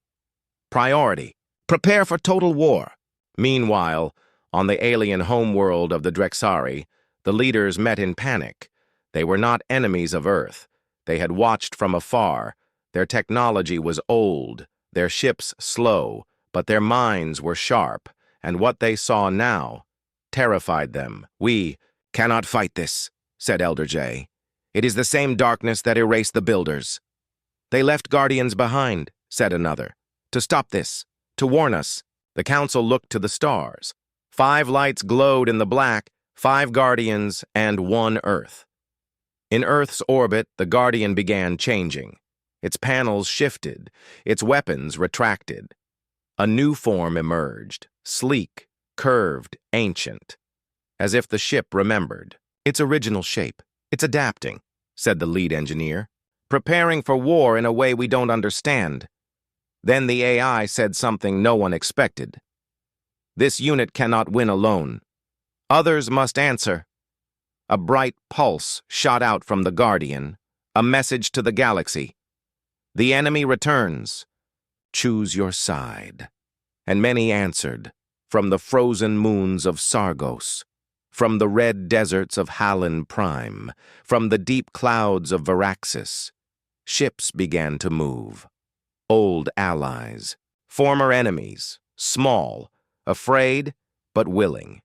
Priority: prepare for total war." Meanwhile, on the alien homeworld of the Drexari, the leaders met in panic. They were not enemies of Earth. They had watched from afar. Their technology was old, their ships slow, but their minds were sharp, and what they saw now terrified them. "We cannot fight this," said Elder J. "It is the same darkness that erased the Builders." "They left Guardians behind," said another. "To stop this, to warn us." The council looked to the stars. 5 lights glowed in the black, 5 Guardians and 1 Earth. In Earth's orbit, the Guardian began changing. Its panels shifted, its weapons retracted. A new form emerged, sleek, curved, ancient. As if the ship remembered. "Its original shape. It's adapting," said the lead engineer. "Preparing for war in a way we don't understand." Then the AI said something no one expected. "This unit cannot win alone. Others must answer." A bright pulse shot out from the Guardian, a message to the galaxy. "The enemy returns. Choose your side." And many answered, from the frozen moons of Sargos, from the red deserts of Hallan Prime, from the deep clouds of Varaxis. Ships began to move. Old allies, former enemies, small, afraid, but willing.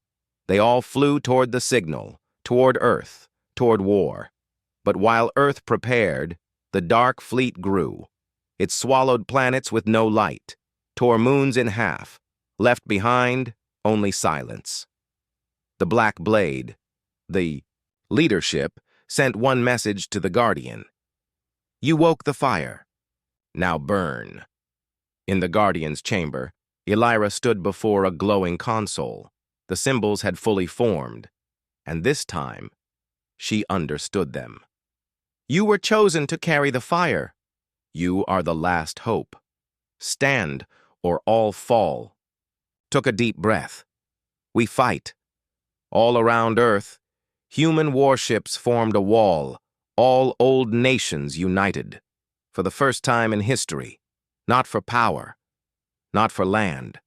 They all flew toward the signal, toward Earth, toward war. But while Earth prepared, the dark fleet grew. It swallowed planets with no light, tore moons in half, left behind only silence. The Black Blade, the leadership, sent one message to the Guardian. "You woke the fire. Now burn." In the Guardian's chamber, Elira stood before a glowing console. The symbols had fully formed, and this time, she understood them. "You were chosen to carry the fire. You are the last hope. Stand, or all fall." Took a deep breath. "We fight." All around Earth, human warships formed a wall, all old nations united. For the first time in history, not for power, not for land,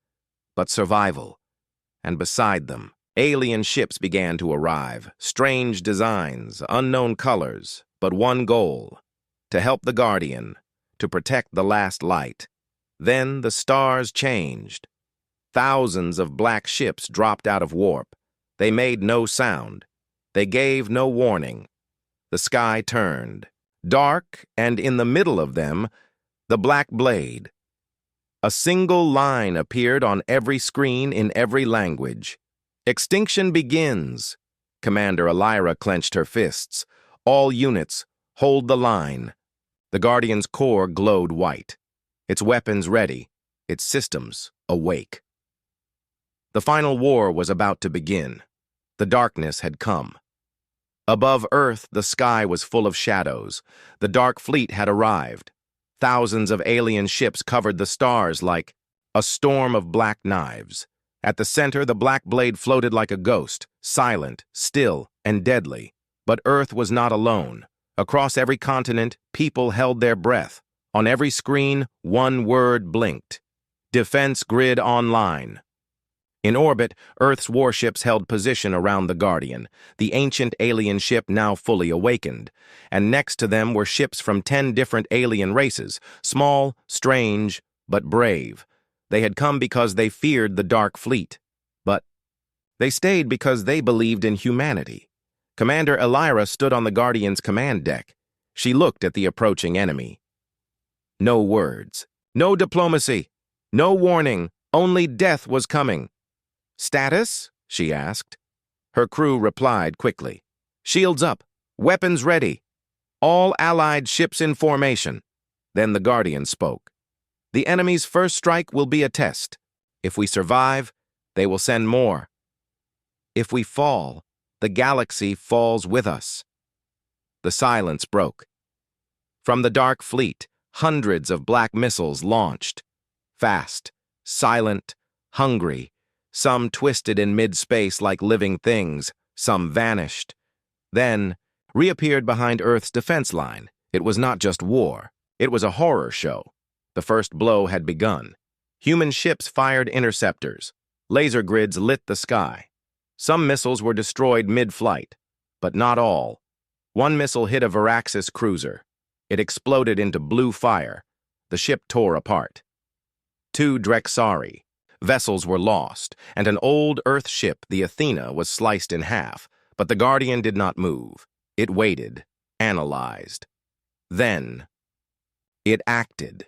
but survival. And beside them, alien ships began to arrive, strange designs, unknown colors, but one goal: to help the Guardian, to protect the last light. Then the stars changed. Thousands of black ships dropped out of warp. They made no sound. They gave no warning. The sky turned. Dark, and in the middle of them, the Black Blade. A single line appeared on every screen in every language. "Extinction begins." Commander Elira clenched her fists. "All units, hold the line." The Guardian's core glowed white. Its weapons ready, its systems awake. The final war was about to begin. The darkness had come. Above Earth, the sky was full of shadows. The dark fleet had arrived. Thousands of alien ships covered the stars like a storm of black knives. At the center, the Black Blade floated like a ghost, silent, still, and deadly. But Earth was not alone. Across every continent, people held their breath. On every screen, one word blinked: Defense Grid Online. In orbit, Earth's warships held position around the Guardian, the ancient alien ship now fully awakened, and next to them were ships from 10 different alien races, small, strange, but brave. They had come because they feared the Dark Fleet, but they stayed because they believed in humanity. Commander Elira stood on the Guardian's command deck. She looked at the approaching enemy. No words, no diplomacy, no warning, only death was coming. "Status?" she asked. Her crew replied quickly. "Shields up, weapons ready, all allied ships in formation." Then the Guardian spoke. "The enemy's first strike will be a test. If we survive, they will send more. If we fall, the galaxy falls with us." The silence broke. From the Dark Fleet, hundreds of black missiles launched. Fast, silent, hungry. Some twisted in mid-space like living things, some vanished. Then, reappeared behind Earth's defense line. It was not just war. It was a horror show. The first blow had begun. Human ships fired interceptors. Laser grids lit the sky. Some missiles were destroyed mid-flight, but not all. One missile hit a Varaxis cruiser. It exploded into blue fire. The ship tore apart. 2 Drexari. Vessels were lost, and an old Earth ship, the Athena, was sliced in half, but the Guardian did not move. It waited, analyzed. Then, It acted.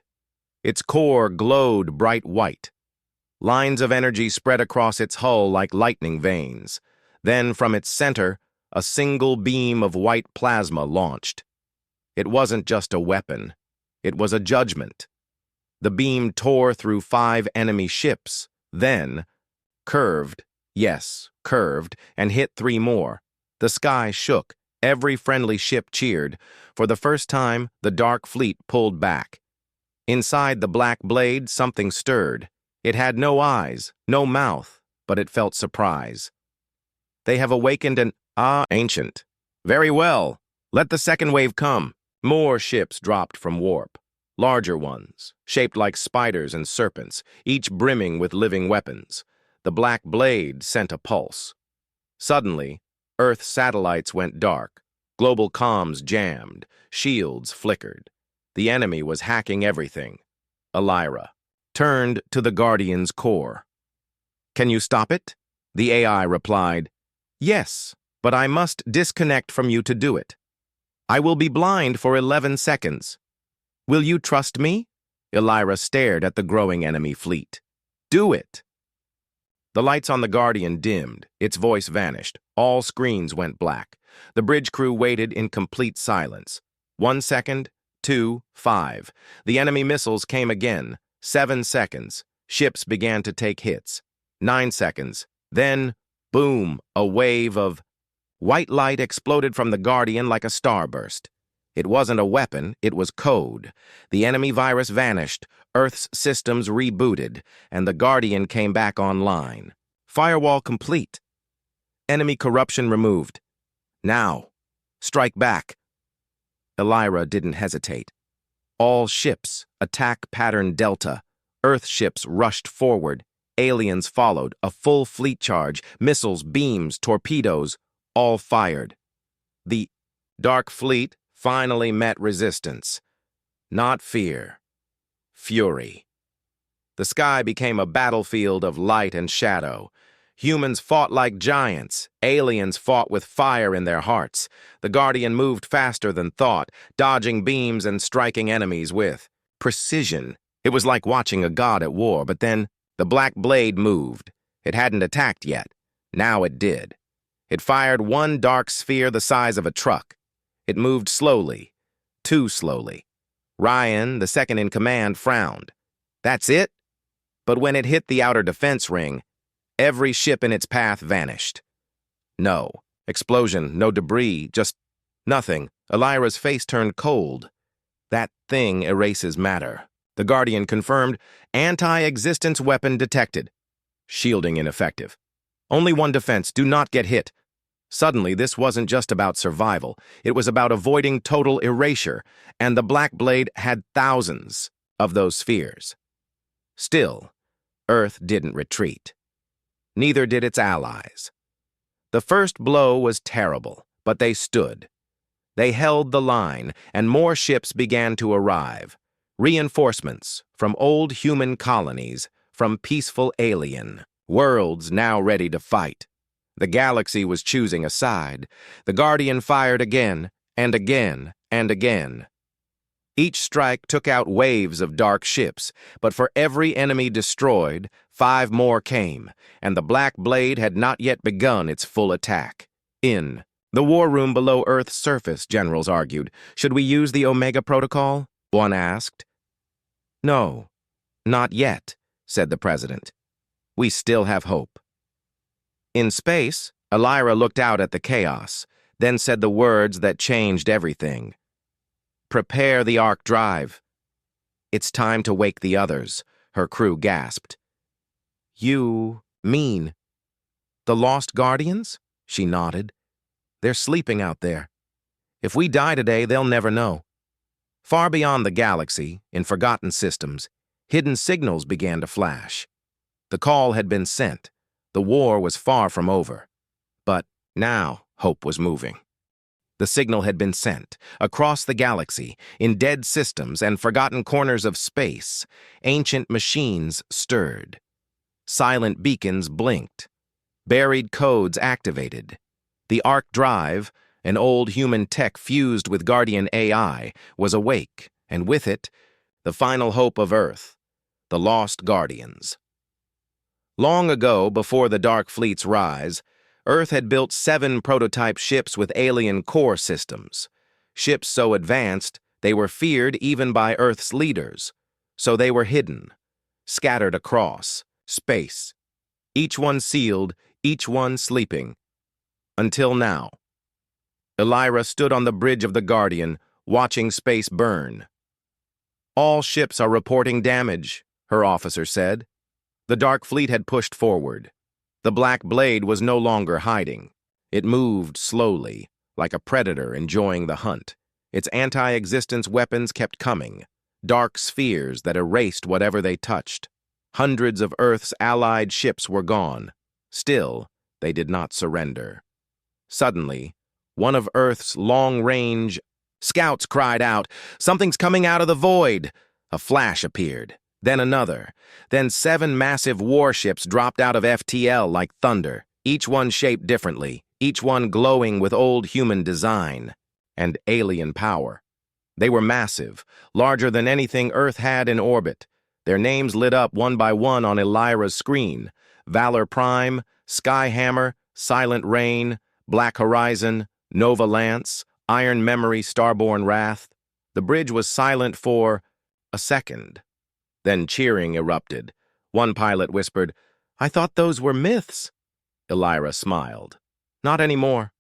Its core glowed bright white. Lines of energy spread across its hull like lightning veins. Then, from its center, a single beam of white plasma launched. It wasn't just a weapon. It was a judgment. The beam tore through 5 enemy ships, then curved, yes, curved, and hit 3 more. The sky shook. Every friendly ship cheered. For the first time, the dark fleet pulled back. Inside the black blade, something stirred. It had no eyes, no mouth, but it felt surprise. They have awakened an ancient. Very well. Let the second wave come. More ships dropped from warp. Larger ones, shaped like spiders and serpents, each brimming with living weapons. The black blade sent a pulse. Suddenly, Earth satellites went dark. Global comms jammed. Shields flickered. The enemy was hacking everything. Elira turned to the Guardian's core. "Can you stop it?" The AI replied, "Yes, but I must disconnect from you to do it. I will be blind for 11 seconds. Will you trust me?" Elira stared at the growing enemy fleet. "Do it." The lights on the Guardian dimmed. Its voice vanished. All screens went black. The bridge crew waited in complete silence. 1 second, 2, 5. The enemy missiles came again. 7 seconds. Ships began to take hits. 9 seconds. Then, boom, a wave of white light exploded from the Guardian like a starburst. It wasn't a weapon, it was code. The enemy virus vanished, Earth's systems rebooted, and the Guardian came back online. Firewall complete. Enemy corruption removed. Now, strike back. Elira didn't hesitate. All ships, attack pattern Delta. Earth ships rushed forward. Aliens followed, a full fleet charge, missiles, beams, torpedoes, all fired. The Dark Fleet finally met resistance. Not fear. Fury. The sky became a battlefield of light and shadow. Humans fought like giants. Aliens fought with fire in their hearts. The Guardian moved faster than thought, dodging beams and striking enemies with precision. It was like watching a god at war, but then the black blade moved. It hadn't attacked yet. Now it did. It fired one dark sphere the size of a truck. It moved slowly, too slowly. Ryan, the second in command, frowned. That's it? But when it hit the outer defense ring, every ship in its path vanished. No explosion, no debris, just nothing. Elira's face turned cold. That thing erases matter. The Guardian confirmed, anti-existence weapon detected. Shielding ineffective. Only one defense, do not get hit. Suddenly, this wasn't just about survival. It was about avoiding total erasure, and the Black Blade had thousands of those spheres. Still, Earth didn't retreat. Neither did its allies. The first blow was terrible, but they stood. They held the line, and more ships began to arrive. Reinforcements from old human colonies, from peaceful alien worlds now ready to fight. The galaxy was choosing a side. The Guardian fired again, and again, and again. Each strike took out waves of dark ships, but for every enemy destroyed, 5 more came, and the Black Blade had not yet begun its full attack. In the war room below Earth's surface, generals argued. Should we use the Omega Protocol? One asked. No, not yet, said the president. We still have hope. In space, Elira looked out at the chaos, then said the words that changed everything. Prepare the arc drive. It's time to wake the others, her crew gasped. You mean the Lost Guardians? She nodded. They're sleeping out there. If we die today, they'll never know. Far beyond the galaxy, in forgotten systems, hidden signals began to flash. The call had been sent. The war was far from over. But now hope was moving. The signal had been sent. Across the galaxy, in dead systems and forgotten corners of space, ancient machines stirred. Silent beacons blinked. Buried codes activated. The arc drive, an old human tech fused with Guardian AI, was awake and with it, the final hope of Earth, the Lost Guardians. Long ago, before the Dark Fleet's rise, Earth had built 7 prototype ships with alien core systems. Ships so advanced, they were feared even by Earth's leaders. So they were hidden, scattered across space. Each one sealed, each one sleeping. Until now. Elira stood on the bridge of the Guardian, watching space burn. "All ships are reporting damage," her officer said. The Dark Fleet had pushed forward. The Black Blade was no longer hiding. It moved slowly, like a predator enjoying the hunt. Its anti-existence weapons kept coming, dark spheres that erased whatever they touched. Hundreds of Earth's allied ships were gone. Still, they did not surrender. Suddenly, one of Earth's long-range scouts cried out, "Something's coming out of the void!" A flash appeared, then another. Then 7 massive warships dropped out of FTL like thunder, each one shaped differently, each one glowing with old human design and alien power. They were massive, larger than anything Earth had in orbit. Their names lit up one by one on Elira's screen: Valor Prime, Skyhammer, Silent Rain, Black Horizon, Nova Lance, Iron Memory, Starbound Wrath. The bridge was silent for a second. Then cheering erupted. One pilot whispered, "I thought those were myths." Elira smiled. "Not anymore."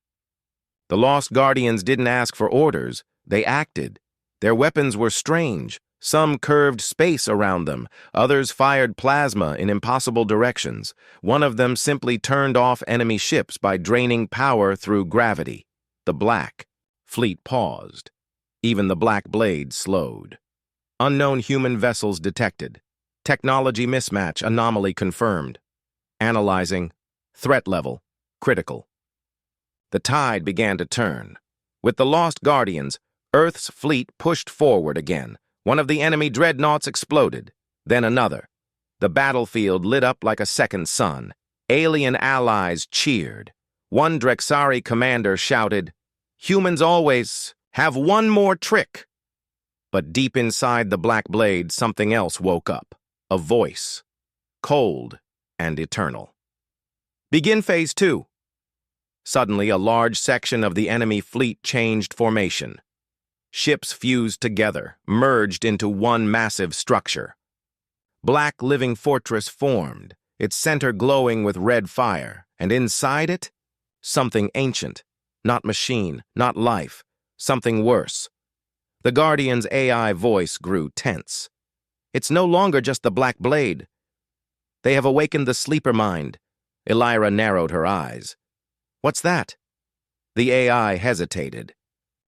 The Lost Guardians didn't ask for orders. They acted. Their weapons were strange. Some curved space around them. Others fired plasma in impossible directions. One of them simply turned off enemy ships by draining power through gravity. The Black Fleet paused. Even the Black Blade slowed. Unknown human vessels detected. Technology mismatch anomaly confirmed. Analyzing. Threat level critical. The tide began to turn. With the Lost Guardians, Earth's fleet pushed forward again. One of the enemy dreadnoughts exploded. Then another. The battlefield lit up like a second sun. Alien allies cheered. One Drexari commander shouted, "Humans always have one more trick." But deep inside the Black Blade, something else woke up. A voice. Cold and eternal. "Begin Phase 2. Suddenly, a large section of the enemy fleet changed formation. Ships fused together, merged into one massive structure. Black living fortress formed, its center glowing with red fire, and inside it, something ancient, not machine, not life, something worse. The Guardian's AI voice grew tense. "It's no longer just the Black Blade. They have awakened the sleeper mind." Elira narrowed her eyes. "What's that?" The AI hesitated.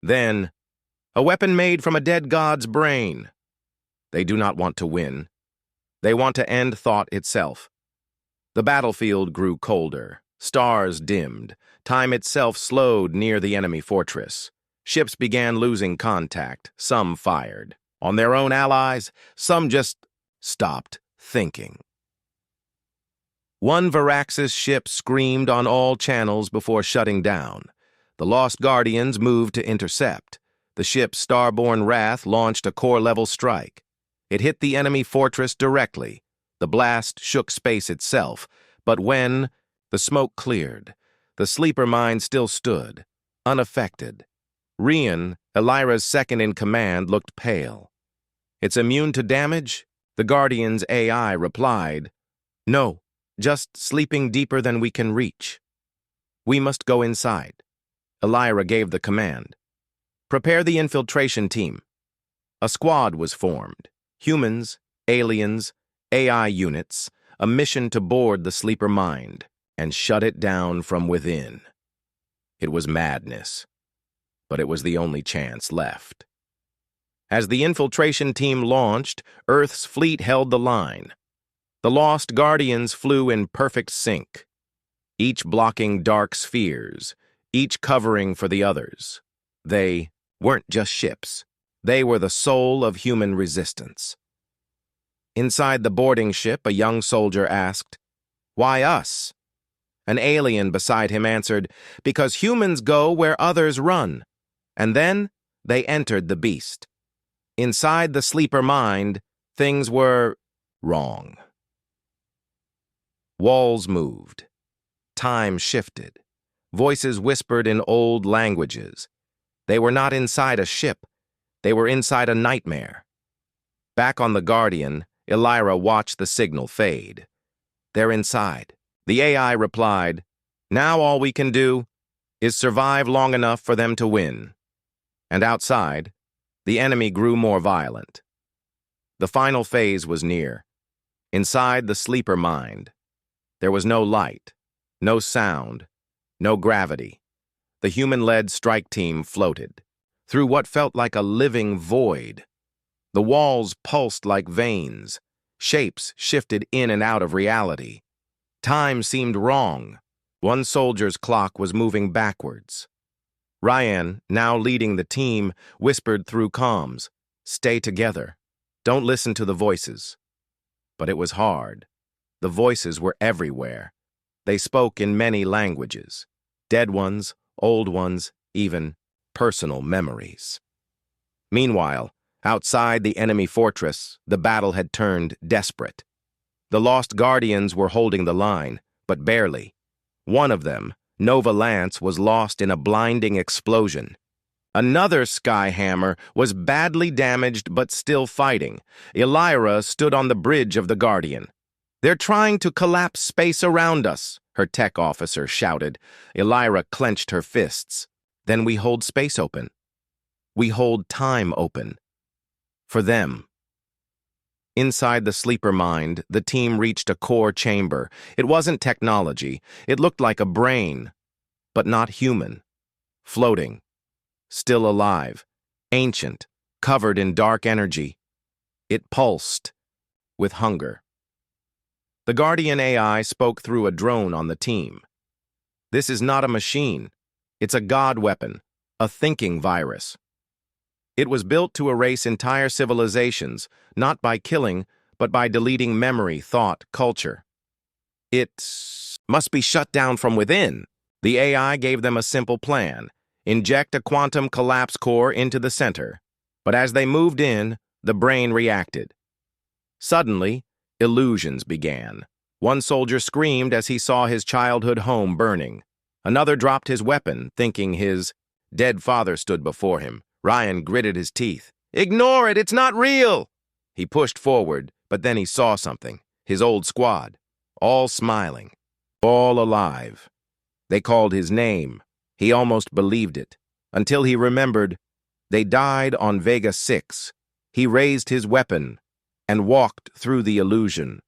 Then, "A weapon made from a dead god's brain." They do not want to win. They want to end thought itself. The battlefield grew colder. Stars dimmed. Time itself slowed near the enemy fortress. Ships began losing contact. Some fired. On their own allies, some just stopped thinking. One Varaxis ship screamed on all channels before shutting down. The Lost Guardians moved to intercept. The ship's Starbound Wrath launched a core-level strike. It hit the enemy fortress directly. The blast shook space itself, but when the smoke cleared, the sleeper mind still stood, unaffected. Rian, Elira's second-in-command, looked pale. "It's immune to damage?" The Guardian's AI replied, "No, just sleeping deeper than we can reach. We must go inside." Elira gave the command. "Prepare the infiltration team." A squad was formed. Humans, aliens, AI units, a mission to board the sleeper mind and shut it down from within. It was madness, but it was the only chance left. As the infiltration team launched, Earth's fleet held the line. The Lost Guardians flew in perfect sync, each blocking dark spheres, each covering for the others. They weren't just ships. They were the soul of human resistance. Inside the boarding ship, a young soldier asked, "Why us?" An alien beside him answered, "Because humans go where others run." And then they entered the beast. Inside the sleeper mind, things were wrong. Walls moved. Time shifted. Voices whispered in old languages. They were not inside a ship. They were inside a nightmare. Back on the Guardian, Elira watched the signal fade. They're inside. The AI replied, "Now all we can do is survive long enough for them to win." And outside, the enemy grew more violent. The final phase was near. Inside the sleeper mind, there was no light, no sound, no gravity. The human-led strike team floated through what felt like a living void. The walls pulsed like veins. Shapes shifted in and out of reality. Time seemed wrong. One soldier's clock was moving backwards. Ryan, now leading the team, whispered through comms, "Stay together. Don't listen to the voices." But it was hard. The voices were everywhere. They spoke in many languages. Dead ones, old ones, even personal memories. Meanwhile, outside the enemy fortress, the battle had turned desperate. The lost Guardians were holding the line, but barely. One of them, Nova Lance, was lost in a blinding explosion. Another Skyhammer was badly damaged but still fighting. Elira stood on the bridge of the Guardian. "They're trying to collapse space around us," her tech officer shouted. Elira clenched her fists. "Then we hold space open. We hold time open. For them." Inside the sleeper mind, the team reached a core chamber. It wasn't technology. It looked like a brain, but not human. Floating. Still alive. Ancient. Covered in dark energy. It pulsed with hunger. The Guardian AI spoke through a drone on the team. "This is not a machine. It's a god weapon, a thinking virus. It was built to erase entire civilizations, not by killing, but by deleting memory, thought, culture. It must be shut down from within." The AI gave them a simple plan: inject a quantum collapse core into the center. But as they moved in, the brain reacted. Suddenly, illusions began. One soldier screamed as he saw his childhood home burning. Another dropped his weapon, thinking his dead father stood before him. Ryan gritted his teeth. "Ignore it, it's not real!" He pushed forward, but then he saw something. His old squad. All smiling. All alive. They called his name. He almost believed it. Until he remembered they died on Vega 6. He raised his weapon and walked through the illusion.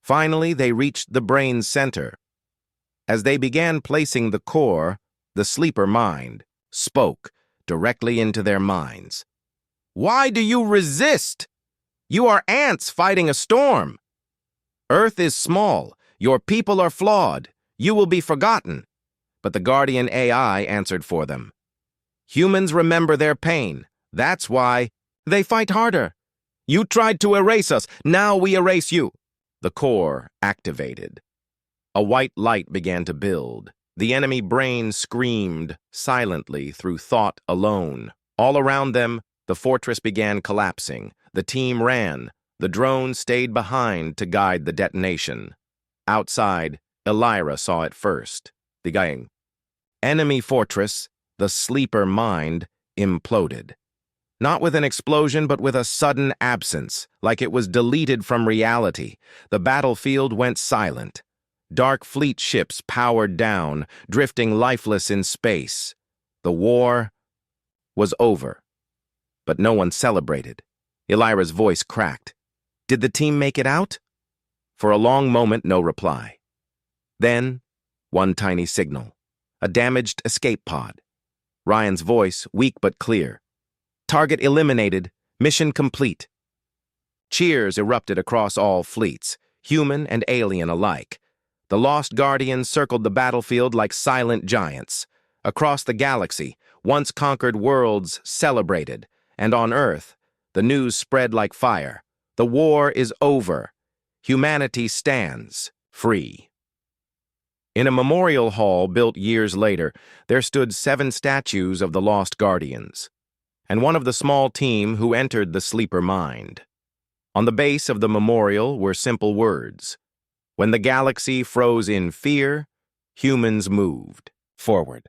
Finally, they reached the brain's center. As they began placing the core, the sleeper mind spoke directly into their minds. "Why do you resist? You are ants fighting a storm. Earth is small. Your people are flawed. You will be forgotten." But the Guardian AI answered for them. "Humans remember their pain. That's why they fight harder. You tried to erase us. Now we erase you." The core activated. A white light began to build. The enemy brain screamed silently through thought alone. All around them, the fortress began collapsing. The team ran. The drone stayed behind to guide the detonation. Outside, Elira saw it first. The enemy fortress, the sleeper mind, imploded. Not with an explosion, but with a sudden absence, like it was deleted from reality. The battlefield went silent. Dark fleet ships powered down, drifting lifeless in space. The war was over. But no one celebrated. Elira's voice cracked. "Did the team make it out?" For a long moment, no reply. Then, one tiny signal. A damaged escape pod. Ryan's voice, weak but clear. "Target eliminated. Mission complete." Cheers erupted across all fleets, human and alien alike. The lost Guardians circled the battlefield like silent giants. Across the galaxy, once conquered worlds celebrated, and on Earth, the news spread like fire. The war is over. Humanity stands free. In a memorial hall built years later, there stood 7 statues of the lost Guardians. and one of the small team who entered the sleeper mind. On the base of the memorial were simple words. When the galaxy froze in fear, humans moved forward.